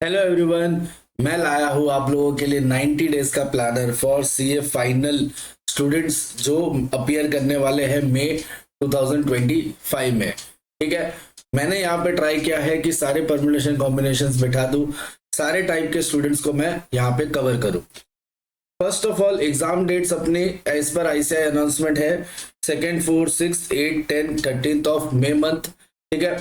Hello everyone. मैं लाया हूँ आप लोगों के लिए 90 डेज का planner for CA final students जो अपीयर करने वाले हैं मई 2025 में। ठीक है, मैंने यहाँ पे ट्राई किया है कि सारे परम्यूटेशन कॉम्बिनेशंस बिठा दूँ, सारे टाइप के स्टूडेंट्स को मैं यहाँ पे कवर करूँ। First of all exam dates अपने एज पर आईसीआई अनाउंसमेंट है 2nd, 4th, 6th, 8th, 10th, 13th of May month. ठीक है,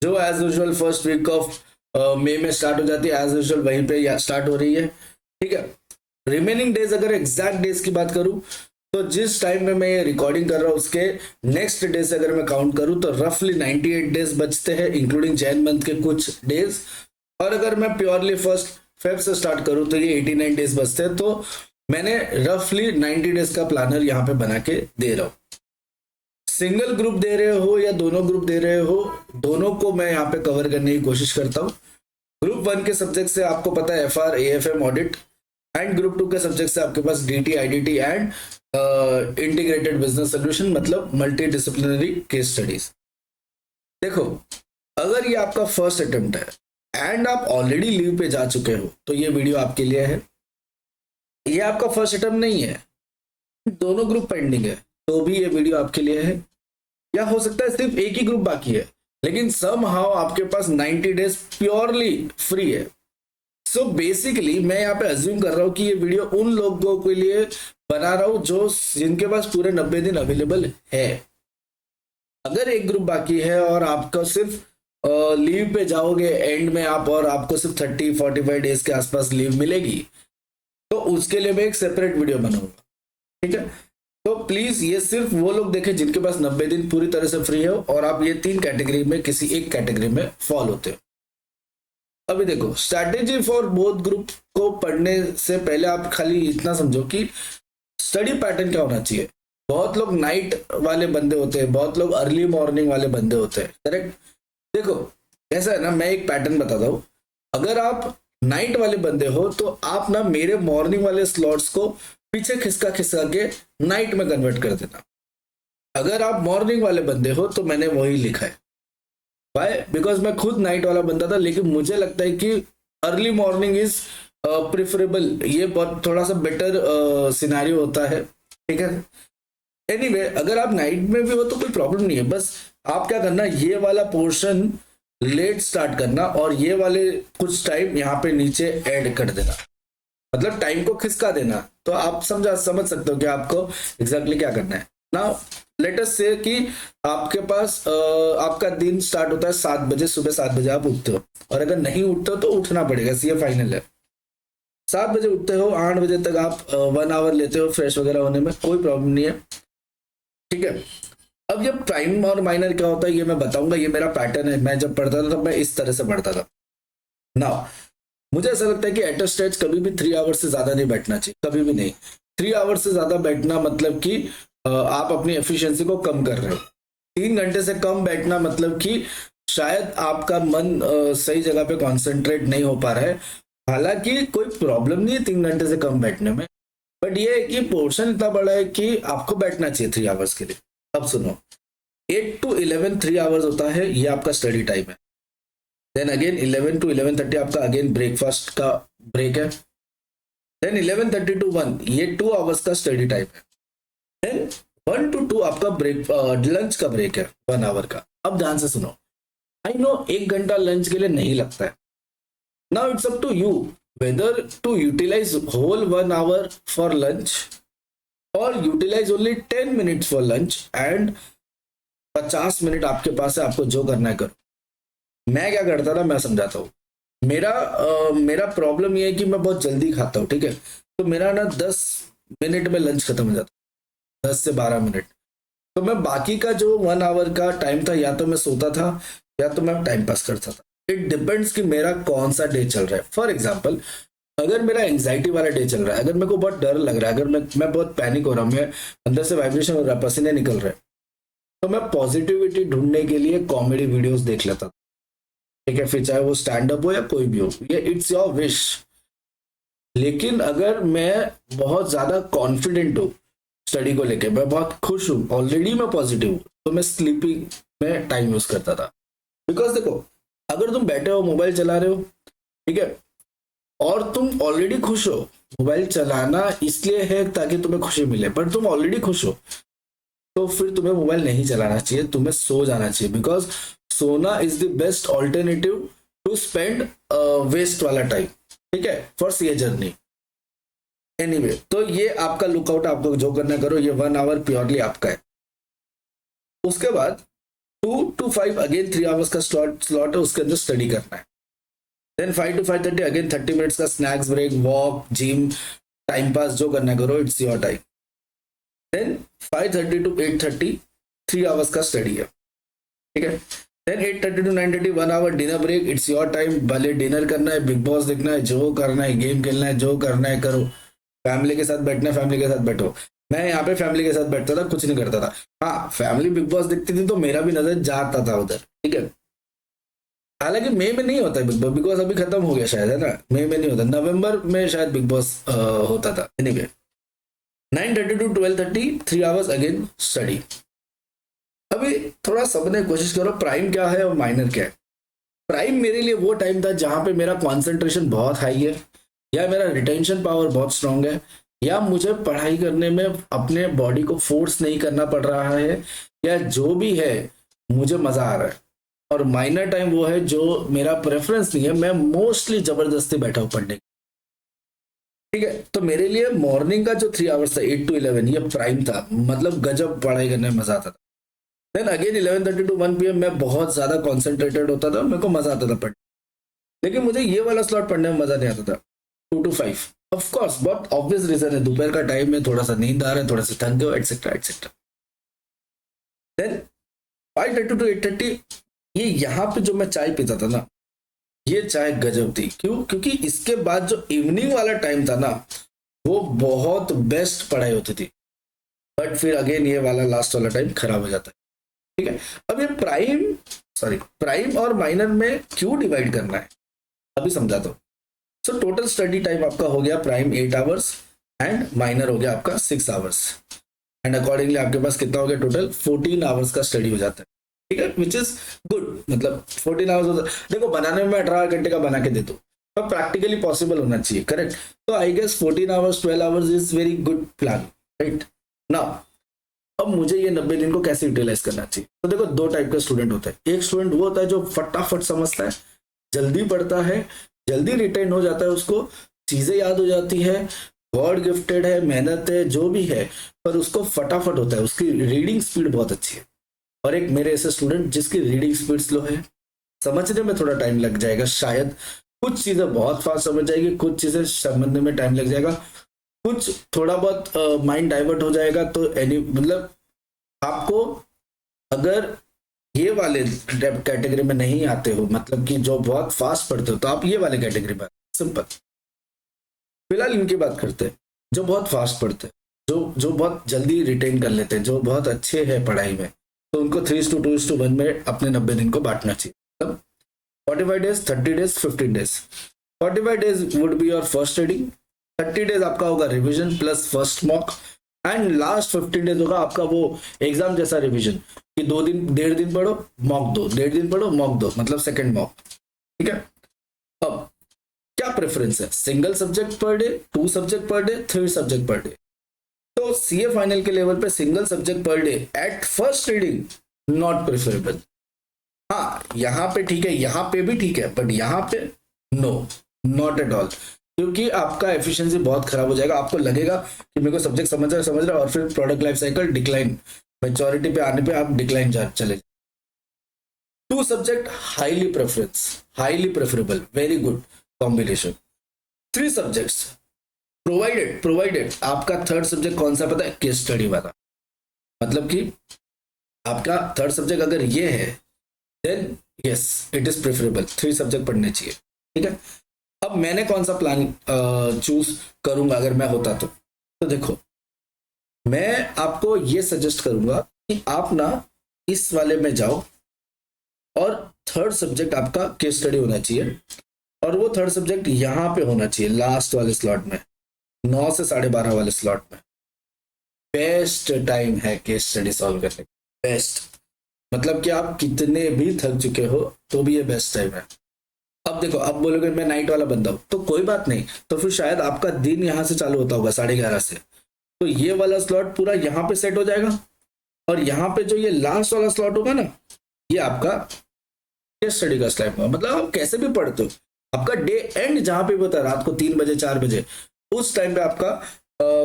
जो as usual first week of May में स्टार्ट हो जाती है, एज यूजुअल वहीं पे स्टार्ट हो रही है। ठीक है, रिमेनिंग डेज अगर एग्जैक्ट डेज की बात करूं तो जिस टाइम में मैं ये रिकॉर्डिंग कर रहा हूं उसके नेक्स्ट डे से अगर मैं काउंट करूं तो रफली 98 डेज बचते हैं, इंक्लूडिंग जैन मंथ के कुछ डेज। और अगर मैं प्योरली फर्स्ट फेब से स्टार्ट करूं तो ये 89 डेज बचते हैं। तो मैंने रफली 90 डेज का प्लानर यहाँ पे बना के दे रहा हूँ। सिंगल ग्रुप दे रहे हो या दोनों ग्रुप दे रहे हो, दोनों को मैं यहाँ पे कवर करने की कोशिश करता हूँ। ग्रुप 1 के सब्जेक्ट से आपको पता है FR, AFM, audit, and group 2 के सब्जेक्ट से आपके पास DT, IDT and integrated business solution, मतलब मल्टी डिसिप्लिनरी केस स्टडीज। देखो, अगर ये आपका फर्स्ट अटेम्प्ट है एंड आप ऑलरेडी लीव पे जा चुके हो तो ये वीडियो आपके लिए है। ये आपका फर्स्ट अटेम्प्ट नहीं है, दोनों ग्रुप पेंडिंग है, तो भी ये वीडियो आपके लिए है। या हो सकता है सिर्फ एक ही ग्रुप बाकी है लेकिन समहाउ आपके पास 90 डेज प्योरली फ्री है। सो बेसिकली मैं यहाँ पे अज्यूम कर रहा हूँ कि ये वीडियो उन लोगों के लिए बना रहा हूँ जो जिनके पास पूरे 90 दिन अवेलेबल है। अगर एक ग्रुप बाकी है और आपका सिर्फ लीव पे जाओगे एंड में आप, और आपको सिर्फ 30-45 डेज के आसपास लीव मिलेगी, तो उसके लिए मैं एक सेपरेट वीडियो बनाऊंगा। ठीक है, तो प्लीज ये सिर्फ वो लोग देखें जिनके पास 90 दिन पूरी तरह से फ्री हो और आप ये 3 कैटेगरी में किसी एक कैटेगरी में फॉल होते हो। अभी देखो, स्ट्रैटेजी फॉर बोथ ग्रुप को पढ़ने से पहले आप खाली इतना समझो कि स्टडी पैटर्न क्या होना चाहिए। बहुत लोग नाइट वाले बंदे होते हैं, बहुत लोग अर्ली मॉर्निंग वाले बंदे होते हैं, करेक्ट। देखो ऐसा है ना, मैं एक पैटर्न बताता हूँ। अगर आप नाइट वाले बंदे हो तो आप ना मेरे मॉर्निंग वाले स्लॉट्स को पीछे खिसका खिसका के नाइट में कन्वर्ट कर देना। अगर आप मॉर्निंग वाले बंदे हो तो मैंने वही लिखा है। वाई? बिकॉज मैं खुद नाइट वाला बंदा था, लेकिन मुझे लगता है कि अर्ली मॉर्निंग इज प्रिफरेबल। ये बहुत थोड़ा सा बेटर सिनारियो होता है। ठीक है, एनीवे अगर आप नाइट में भी हो तो कोई प्रॉब्लम नहीं है। बस आप क्या करना, ये वाला पोर्शन लेट स्टार्ट करना और ये वाले कुछ टाइम यहाँ पे नीचे ऐड कर देना, मतलब टाइम को खिसका देना। तो आप समझ सकते हो कि आपको एग्जैक्टली क्या करना है। नाउ लेट अस से कि आपके पास आपका दिन स्टार्ट होता है 7 बजे, सुबह 7 बजे आप उठते हो, और अगर नहीं उठते हो तो उठना पड़ेगा, सीए फाइनल है। 7 बजे उठते हो, 8 बजे तक आप 1 आवर लेते हो फ्रेश वगैरह होने में, कोई प्रॉब्लम नहीं है। ठीक है, अब ये प्राइम और माइनर क्या होता है ये मैं बताऊंगा। ये मेरा पैटर्न है, मैं जब पढ़ता था तब मैं इस तरह से पढ़ता था। नाउ मुझे ऐसा लगता है कि एट अ स्टेज कभी भी 3 आवर्स से ज्यादा नहीं बैठना चाहिए, कभी भी नहीं। 3 आवर्स से ज्यादा बैठना मतलब कि आप अपनी एफिशिएंसी को कम कर रहे हो। 3 घंटे से कम बैठना मतलब कि शायद आपका मन सही जगह पे कंसंट्रेट नहीं हो पा रहा है। हालांकि कोई प्रॉब्लम नहीं है 3 घंटे से कम बैठने में, बट ये है कि पोर्शन इतना बड़ा है कि आपको बैठना चाहिए 3 आवर्स के लिए। अब सुनो, 8 to 11 3 आवर्स होता है, ये आपका स्टडी टाइम है। देन अगेन 11 to 11:30 आपका अगेन ब्रेकफास्ट का ब्रेक है। देन 11:30 to 1 ये 2 आवर्स का स्टडी टाइम है। देन 1 to 2 आपका ब्रेक लंच का ब्रेक है 1 आवर का। अब ध्यान से सुनो, आई नो 1 घंटा लंच के लिए नहीं लगता है। Now it's up to you whether to utilize whole 1 hour for lunch और utilize only 10 minutes for lunch and 50 minute आपके पास है, आपको जो करना है करो। मैं क्या करता था मैं समझाता हूँ। मेरा प्रॉब्लम ये है कि मैं बहुत जल्दी खाता हूँ। ठीक है, तो मेरा ना 10 मिनट में लंच खत्म हो जाता, 10 से 12 मिनट। तो मैं बाकी का जो 1 आवर का टाइम था या तो मैं सोता था या तो मैं टाइम पास करता था। इट डिपेंड्स कि मेरा कौन सा डे चल रहा है। फॉर एग्जाम्पल, अगर मेरा एंग्जाइटी वाला डे चल रहा है, अगर मेरे को बहुत डर लग रहा है, अगर मैं बहुत पैनिक हो रहा हूँ, मैं अंदर से वाइब्रेशन हो रहा है, पसीने निकल रहे हैं, तो मैं पॉजिटिविटी ढूंढने के लिए कॉमेडी वीडियोस देख लेता था। ठीक है, फिर चाहे वो स्टैंड अप हो या कोई भी हो, ये इट्स योर विश। लेकिन अगर मैं बहुत ज्यादा कॉन्फिडेंट हूँ स्टडी को लेके, मैं बहुत खुश हूँ, ऑलरेडी मैं पॉजिटिव हूँ, तो मैं स्लीपिंग में टाइम यूज करता था। बिकॉज देखो, अगर तुम बैठे हो मोबाइल चला रहे हो, ठीक है, और तुम ऑलरेडी खुश हो। मोबाइल चलाना इसलिए है ताकि तुम्हें खुशी मिले, पर तुम ऑलरेडी खुश हो तो फिर तुम्हें मोबाइल नहीं चलाना चाहिए, तुम्हें सो जाना चाहिए। बिकॉज सोना is the best alternative to spend waste वाला टाइम, ठीक है, फॉर सी जर्नी। एनीवे, तो ये आपका लुकआउट, आपको जो करना करो, ये 1 आवर प्योरली आपका है। उसके बाद 2 to 5 अगेन 3 आवर्स का स्लॉट है, उसके अंदर स्टडी करना है। देन 5 to 5:30 अगेन 30 मिनट्स का snacks break, walk, gym, time pass, जो करना करो, it's your time. Then 5:30 to 8:30 3 hours का स्टडी है, ठीक है। Then 8:30 to 9:30 1 hour dinner break, it's your time. भले डिनर करना है, बिग बॉस देखना है, जो करना है, गेम खेलना है, जो करना है करो, फैमिली के साथ बैठना है, फैमिली के साथ बैठो। मैं यहाँ पे फैमिली के साथ बैठता था, कुछ नहीं करता था। हाँ, फैमिली बिग बॉस देखती थी तो मेरा भी नजर जाता था उधर, ठीक है। हालांकि मई में नहीं होता है बिग बॉस, बिग बॉस अभी खत्म हो गया शायद, है ना, मई में नहीं होता, नवंबर में शायद बिग बॉस होता था। Anyway, 9:30 to 12:30 3 hours again study. अभी थोड़ा सबने कोशिश करो प्राइम क्या है और माइनर क्या है। प्राइम मेरे लिए वो टाइम था जहां पे मेरा कॉन्सेंट्रेशन बहुत हाई है, या मेरा रिटेंशन पावर बहुत स्ट्रांग है, या मुझे पढ़ाई करने में अपने बॉडी को फोर्स नहीं करना पड़ रहा है, या जो भी है मुझे मजा आ रहा है। और माइनर टाइम वो है जो मेरा प्रेफरेंस नहीं है, मैं मोस्टली जबरदस्ती बैठा हूं पढ़ने, ठीक है। तो मेरे लिए मॉर्निंग का जो 3 आवर्स था 8 to 11 ये प्राइम था, मतलब गजब पढ़ाई करने में मजा आता था। देन अगेन 11:30 to 1 PM मैं बहुत ज्यादा कॉन्सेंट्रेटेड होता था, मेरे को मजा आता था पढ़ने। लेकिन मुझे ये वाला स्लॉट पढ़ने में मजा नहीं आता था, 2 to 5। ऑफ कोर्स बहुत ऑब्वियस रीजन है, दोपहर का टाइम में थोड़ा सा नींद आ रहा है, थोड़ा सा थक गए, एक्सेट्रा एक्सेट्रा। देन 5:30 to 8:30 ये यहाँ पे जो मैं चाय पीता था ना, ये चाय गजब थी। क्यों? क्योंकि इसके बाद जो इवनिंग वाला टाइम था ना, वो बहुत बेस्ट पढ़ाई होती थी। बट फिर अगेन ये वाला लास्ट वाला टाइम खराब हो जाता है, ठीक है। अब ये प्राइम और माइनर में क्यों डिवाइड करना है अभी समझाता हूँ। सो टोटल स्टडी टाइम आपका हो गया प्राइम 8 आवर्स एंड माइनर हो गया आपका 6 आवर्स, एंड अकॉर्डिंगली आपके पास कितना हो गया टोटल 14 आवर्स का स्टडी हो जाता है, ठीक है, विच इज गुड। मतलब 14 आवर्स होता है, देखो बनाने में 18 घंटे का बना के दे दो, पर प्रैक्टिकली पॉसिबल होना चाहिए, करेक्ट। तो I guess 14 hours 12 hours is very good plan, right ना। अब मुझे ये 90 दिन को कैसे यूटिलाइज करना चाहिए, तो देखो दो टाइप का स्टूडेंट होता है। एक स्टूडेंट वो होता है जो फटाफट समझता है, जल्दी पढ़ता है, जल्दी रिटेन हो जाता है, उसको चीजें याद हो जाती है, गॉड गिफ्टेड है, मेहनत है, जो भी है, पर उसको फटाफट होता है, उसकी रीडिंग स्पीड बहुत अच्छी है। और एक मेरे ऐसे स्टूडेंट जिसकी रीडिंग स्पीड स्लो है, समझने में थोड़ा टाइम लग जाएगा, शायद कुछ चीजें बहुत फास्ट समझ जाएगी, कुछ चीजें समझने में टाइम लग जाएगा, कुछ थोड़ा बहुत माइंड डाइवर्ट हो जाएगा। तो एनी मतलब आपको अगर ये वाले कैटेगरी में नहीं आते हो, मतलब कि जो बहुत फास्ट पढ़ते हो, तो आप ये वाले कैटेगरी में, सिंपल। फिलहाल इनकी बात करते हैं जो बहुत फास्ट पढ़ते हैं, जो बहुत जल्दी रिटेन कर लेते हैं, जो बहुत अच्छे हैं पढ़ाई में, तो उनको 3:2:1 में अपने 90 दिन को बांटना चाहिए। मतलब 45 days, 30 days, 15 days. 45 days would be your first reading, 30 days आपका होगा revision plus first mock, and last 15 days होगा आपका वो एग्जाम जैसा रिविजन, कि 2 दिन 1.5 दिन पढ़ो मॉक दो, 1.5 दिन पढ़ो मॉक दो, मतलब सेकंड मॉक, ठीक है। अब क्या प्रेफरेंस है, single subject per day, 2 subject per day, 3 subject per day. तो सीए फाइनल के लेवल पे single subject per day at first reading not preferable. हाँ, यहाँ पे ठीक है, यहाँ पे भी ठीक है, बट यहाँ पे नो, नॉट एट ऑल, क्योंकि आपका एफिशिएंसी बहुत खराब हो जाएगा। आपको लगेगा कि मेरे को सब्जेक्ट समझ रहा है, और फिर product life cycle decline, maturity पे आने पे आप डिक्लाइन चले। 2 subject highly preferable, very good combination. 3 subjects provided आपका थर्ड सब्जेक्ट कौन सा पता है, केस स्टडी वाला। मतलब कि आपका थर्ड सब्जेक्ट अगर ये है, then yes it is preferable, 3 subject पढ़ने चाहिए, ठीक है। अब मैंने कौन सा प्लान चूज करूंगा अगर मैं होता तो देखो, मैं आपको ये सजेस्ट करूंगा कि आप ना इस वाले में जाओ, और थर्ड सब्जेक्ट आपका केस स्टडी होना चाहिए, और वो थर्ड सब्जेक्ट यहाँ पे होना चाहिए लास्ट वाले स्लॉट में, 9 से 12:30 वाले स्लॉट में। बेस्ट टाइम है केस स्टडी सॉल्व करने का, बेस्ट। मतलब कि आप कितने भी थक चुके हो तो भी ये बेस्ट टाइम है। अब देखो, अब बोलोगे मैं नाइट वाला बंदा हूं, तो कोई बात नहीं, तो फिर शायद आपका दिन यहाँ से चालू होता होगा 11:30 से, तो ये वाला स्लॉट पूरा यहाँ पे सेट हो जाएगा, और यहाँ पे जो ये लास्ट वाला स्लॉट होगा ना, ये आपका केस स्टडी का टाइम होगा। मतलब आप कैसे भी पढ़ते हो, आपका डे एंड जहां पे होता है रात को 3 बजे 4 बजे, उस टाइम पे आपका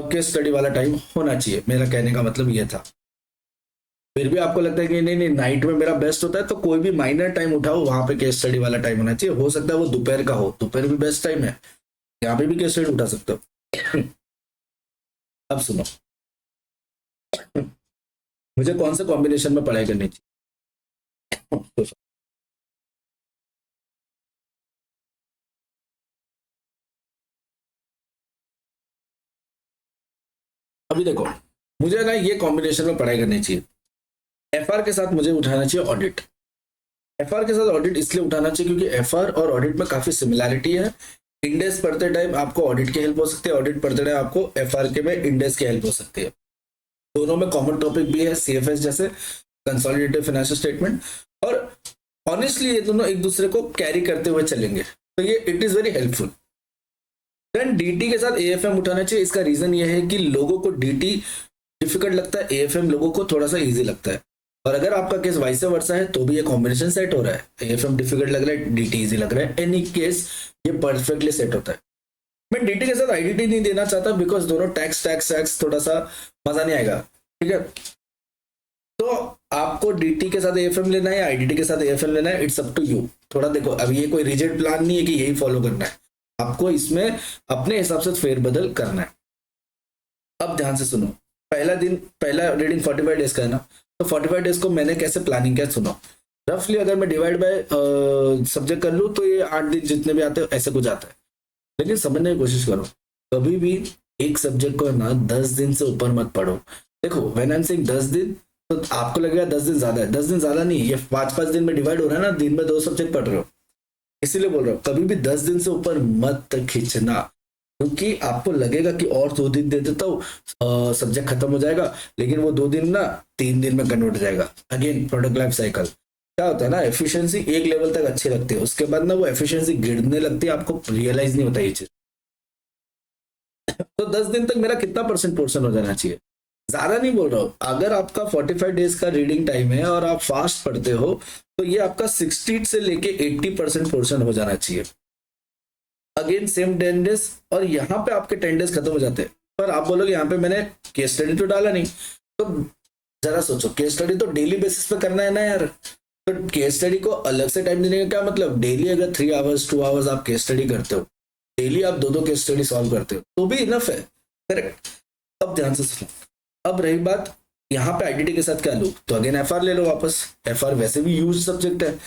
केस स्टडी वाला टाइम होना चाहिए। मेरा कहने का मतलब ये था। फिर भी आपको लगता है कि नहीं नहीं नाइट में मेरा बेस्ट होता है, तो कोई भी माइनर टाइम उठाओ, वहां पे केस स्टडी वाला टाइम होना चाहिए। हो सकता है वो दोपहर का हो, दोपहर भी बेस्ट टाइम है, यहाँ पे भी केस स्टडी उठा सकते हो। अब सुनो, मुझे कौन से कॉम्बिनेशन में पढ़ाई करनी चाहिए। अभी देखो, मुझे ना ये कॉम्बिनेशन में पढ़ाई करनी चाहिए। एफआर के साथ मुझे उठाना चाहिए ऑडिट। एफआर के साथ ऑडिट इसलिए उठाना चाहिए क्योंकि एफआर और ऑडिट में काफी सिमिलैरिटी है। इंडेक्स पढ़ते टाइम आपको ऑडिट की हेल्प हो सकती है, ऑडिट पढ़ते टाइम आपको एफआर के में इंडेक्स की हेल्प हो सकती है। दोनों में कॉमन टॉपिक भी है, सीएफएस जैसे कंसोलिडेटेड फाइनेंशियल स्टेटमेंट, और ऑनेस्टली ये दोनों एक दूसरे को कैरी करते हुए चलेंगे, तो ये it is very helpful. Then DT के साथ एएफएम उठाना चाहिए। इसका रीजन ये है कि लोगों को डीटी डिफिकल्ट लगता है, एएफएम लोगों को थोड़ा सा इजी लगता है। और अगर आपका केस वाइस वर्सा है तो भी ये कॉम्बिनेशन सेट हो रहा है, एएफएम डिफिकल्ट लग रहा है, डीटी इजी लग रहा है, एनी केस ये परफेक्टली सेट होता है। मैं डीटी के साथ आईडीटी नहीं देना चाहता बिकॉज दोनों टैक्स टैक्स टैक्स थोड़ा सा मजा नहीं आएगा, ठीक है। तो आपको डीटी के साथ एएफएम लेना है, आईडीटी के साथ एएफएम लेना है, इट्स अप टू यू। थोड़ा देखो, अब ये कोई रिजिड प्लान नहीं है कि यही फॉलो करना है, आपको इसमें अपने हिसाब से फेरबदल करना है। अब ध्यान से सुनो, पहला रीडिंग 45 डेज का है ना, तो 45 डेज को मैंने कैसे प्लानिंग किया सुनो। रफली अगर मैं डिवाइड बाय सब्जेक्ट कर लूँ तो ये 8 दिन जितने भी आते हैं ऐसे कुछ आता है, लेकिन समझने की कोशिश करो। कभी भी एक सब्जेक्ट को ना 10 दिन से ऊपर मत पढ़ो। देखो व्हेन आई एम सेइंग 10 दिन, तो आपको लगेगा 10 दिन ज्यादा है, 10 दिन ज्यादा नहीं, ये 5-5 दिन में डिवाइड हो रहा है ना, दिन में 2 सब्जेक्ट पढ़ रहे हो, इसीलिए बोल रहा हूँ कभी भी 10 दिन से ऊपर मत खींचना, क्योंकि आपको लगेगा कि और 2 दिन दे देता हूँ सब्जेक्ट खत्म हो जाएगा, लेकिन वो 2 दिन ना 3 दिन में कन्वर्ट हो जाएगा। अगेन प्रोडक्ट लाइफ साइकिल क्या होता है ना, एफिशिएंसी एक लेवल तक अच्छी लगती है, उसके बाद ना वो एफिशिएंसी गिरने लगती है, आपको रियलाइज नहीं होता ये चीज। तो 10 दिन तक मेरा कितना परसेंट पोर्शन हो जाना चाहिए, ज्यादा नहीं बोल रहा हूँ। अगर आपका 45 डेज का रीडिंग टाइम है और आप फास्ट पढ़ते हो तो ये आपका 60 से लेके 80% पोर्शन हो जाना चाहिए। अगेन सेम 10 डेज, और यहाँ पे आपके 10 डेज खत्म हो जाते हैं। पर आप बोलोगे यहाँ पे मैंने केस स्टडी तो डाला नहीं, तो जरा सोचो, केस स्टडी तो डेली बेसिस पे करना है ना यार, तो केस स्टडी को अलग से टाइम देने का क्या मतलब। डेली अगर 3 आवर्स 2 आवर्स आप केस स्टडी करते हो, डेली आप 2-2 केस स्टडी सॉल्व करते हो, तो भी इनफ है, करेक्ट। अब ध्यान से सुनो, अब रही बात यहाँ पे आईडीटी के साथ क्या लूँ, तो अगेन एफआर ले लो वापस, एफआर वैसे भी यूज सब्जेक्ट है।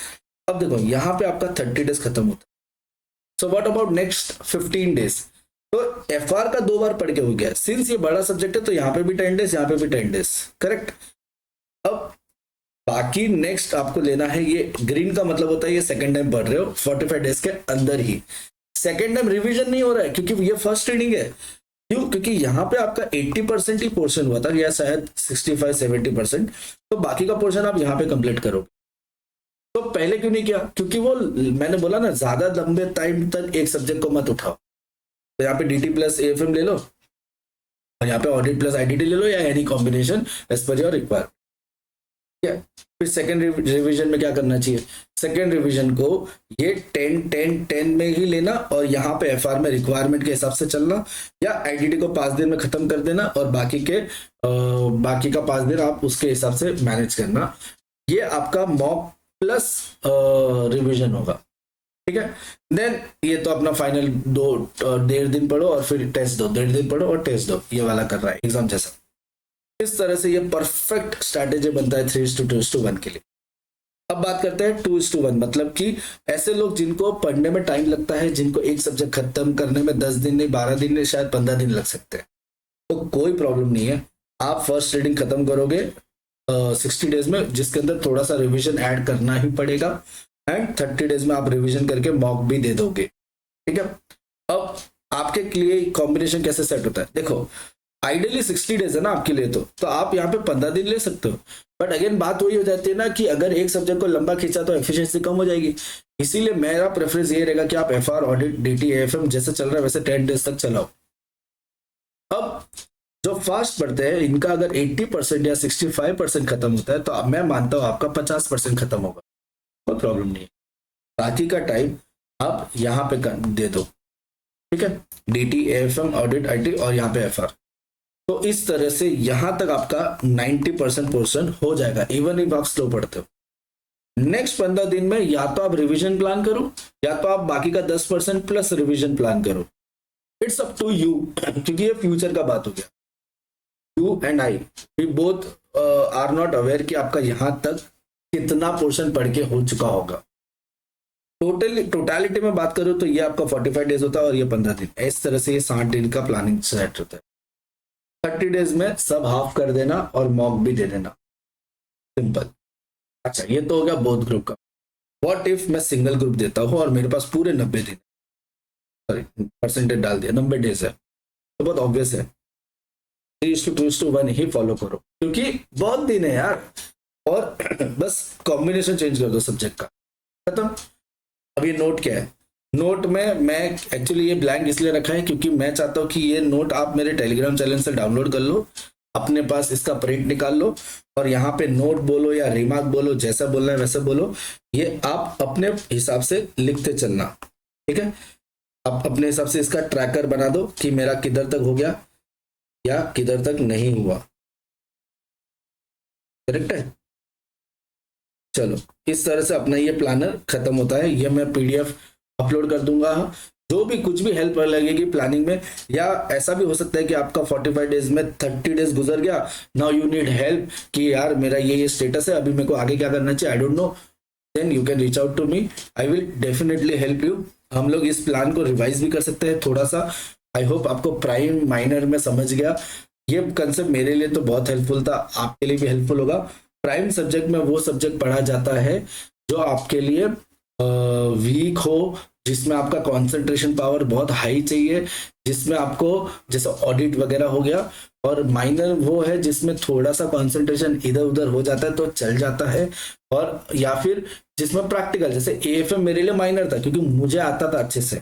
अब देखो यहाँ पे आपका 30 डेज खत्म होता है, so what about next 15 days. तो एफआर का 2 बार पढ़ के हो गया, सिंस ये बड़ा सब्जेक्ट है तो यहाँ पे भी 10 डेज, यहाँ पे भी 10 डेज, करेक्ट। अब बाकी नेक्स्ट आपको लेना है, ये ग्रीन का मतलब होता है ये सेकंड टाइम पढ़ रहे हो 45 डेज के अंदर ही। सेकंड टाइम रिवीजन नहीं हो रहा है क्योंकि ये फर्स्ट रीडिंग है। क्यों? क्योंकि यहाँ पे आपका 80% ही पोर्शन हुआ था, या शायद 65-70%, तो बाकी का पोर्शन आप यहाँ पे कंप्लीट करोगे। तो पहले क्यों नहीं किया, क्योंकि वो मैंने बोला ना ज्यादा लंबे टाइम तक एक सब्जेक्ट को मत उठाओ। तो यहाँ पे डीटी प्लस एएफएम ले लो, और यहाँ पे ऑडिट प्लस आईडीटी ले लो, या any combination as per your requirement. फिर सेकेंड रिवीजन में क्या करना चाहिए, सेकेंड रिवीजन को ये 10-10-10 में ही लेना, और यहाँ पे एफआर में रिक्वायरमेंट के हिसाब से चलना, या आईडीटी को 5 दिन में खत्म कर देना, और बाकी का 5 दिन आप उसके हिसाब से मैनेज करना। ये आपका मॉक प्लस रिवीजन होगा, ठीक है। देन ये तो अपना फाइनल 1.5 दिन पढ़ो और फिर टेस्ट दो, 1.5 दिन पढ़ो और टेस्ट दो, ये वाला कर रहा है एग्जाम जैसा। इस तरह से ये परफेक्ट स्ट्रैटेजी बनता है 3:2:1 के लिए। अब बात करते हैं 2:1, मतलब कि ऐसे लोग जिनको पढ़ने में टाइम लगता है, जिनको एक सब्जेक्ट खत्म करने में 10 दिन नहीं 12 दिन नहीं शायद 15 दिन लग सकते हैं, तो कोई प्रॉब्लम नहीं है। आप फर्स्ट रीडिंग खत्म करोगे 60 डेज में, जिसके अंदर थोड़ा सा रिवीजन ऐड करना ही पड़ेगा, एंड 30 डेज में आप रिवीजन करके मॉक भी दे दोगे, ठीक है। अब आपके लिए कॉम्बिनेशन कैसे सेट होता है, देखो आइडियली 60 डेज है ना आपके लिए, तो आप यहाँ पे 15 दिन ले सकते हो। बट अगेन बात वही हो जाती है ना कि अगर एक सब्जेक्ट को लंबा खींचा तो एफिशिएंसी कम हो जाएगी, इसीलिए मेरा प्रेफरेंस ये रहेगा कि आप FR ऑडिट DT AFM जैसे चल रहा है वैसे 10 डेज तक चलाओ। अब जो फास्ट पढ़ते हैं इनका अगर 80% या 65% खत्म होता है तो अब मैं मानता हूं आपका 50% खत्म होगा, कोई प्रॉब्लम नहीं है। बाकी का टाइम आप यहाँ पे दे दो, ठीक है, DT AFM ऑडिट IT और यहाँ पे FR। तो इस तरह से यहां तक आपका 90% पोर्शन हो जाएगा इवन इफ आप स्लो पढ़ते हो। नेक्स्ट 15 दिन में या तो आप रिवीजन प्लान करो या तो आप बाकी का 10% प्लस रिवीजन प्लान करो, इट्स अप टू यू, क्योंकि ये फ्यूचर का बात हो गया। You and I we both are not aware कि आपका यहां तक कितना पोर्शन पढ़ के हो चुका होगा। टोटलिटी में बात करूं तो ये आपका 45 डेज होता है और ये 15 दिन, इस तरह से ये 60 दिन का प्लानिंग सेट होता है। 30 डेज में सब हाफ कर देना और मॉक भी दे देना, सिंपल। अच्छा, ये तो हो गया बोथ ग्रुप का। व्हाट इफ मैं सिंगल ग्रुप देता हूं और मेरे पास पूरे 90 दिन, सॉरी परसेंटेज डाल दिया, 90 डेज है, तो बहुत ऑब्वियस है 3:2:1 ही फॉलो करो, क्योंकि बहुत दिन है यार, और बस कॉम्बिनेशन चेंज कर दो सब्जेक्ट का, खत्म। अब ये नोट क्या है, नोट में मैं एक्चुअली ये ब्लैंक इसलिए रखा है क्योंकि मैं चाहता हूँ कि ये नोट आप मेरे टेलीग्राम चैनल से डाउनलोड कर लो, अपने पास इसका प्रिंट निकाल लो और यहाँ पे नोट बोलो या रिमार्क बोलो, जैसा बोलना है वैसे बोलो, ये आप अपने हिसाब से लिखते चलना, ठीक है। आप अपने हिसाब से इसका ट्रैकर बना दो कि मेरा किधर तक हो गया या किधर तक नहीं हुआ, करेक्ट है। चलो, इस तरह से अपना ये प्लानर खत्म होता है। ये मैं PDF अपलोड कर दूंगा। जो भी कुछ भी हेल्प लगेगी प्लानिंग में, या ऐसा भी हो सकता है कि आपका 45 डेज में 30 डेज गुजर गया, नाउ यू नीड हेल्प कि यार मेरा ये स्टेटस है, अभी मेरे को आगे क्या करना चाहिए, I don't know, then you can reach out to me, I will definitely help you. हम लोग इस प्लान को रिवाइज भी कर सकते हैं थोड़ा सा। आई होप आपको प्राइम माइनर में समझ गया। ये कंसेप्ट मेरे लिए तो बहुत हेल्पफुल था, आपके लिए भी हेल्पफुल होगा। प्राइम सब्जेक्ट में वो सब्जेक्ट पढ़ा जाता है जो आपके लिए वीक हो, जिसमें आपका कंसंट्रेशन पावर बहुत हाई चाहिए, जिसमें आपको जैसे ऑडिट वगैरह हो गया, और माइनर वो है जिसमें थोड़ा सा कंसंट्रेशन इधर उधर हो जाता है तो चल जाता है, और या फिर जिसमें प्रैक्टिकल, जैसे AFM मेरे लिए माइनर था क्योंकि मुझे आता था अच्छे से,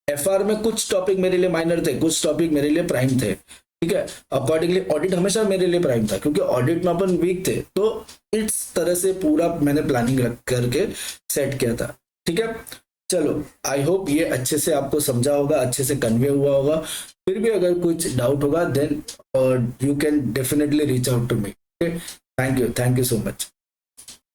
FR में कुछ टॉपिक मेरे लिए माइनर थे, कुछ टॉपिक मेरे लिए प्राइम थे, ठीक है। अकॉर्डिंगली ऑडिट हमेशा मेरे लिए प्राइम था क्योंकि ऑडिट में अपन वीक थे, तो इस तरह से पूरा मैंने प्लानिंग रख करके सेट किया था, ठीक है। चलो, आई होप ये अच्छे से आपको समझा होगा, अच्छे से कन्वे हुआ होगा। फिर भी अगर कुछ डाउट होगा then you can definitely reach out to me, thank you so much.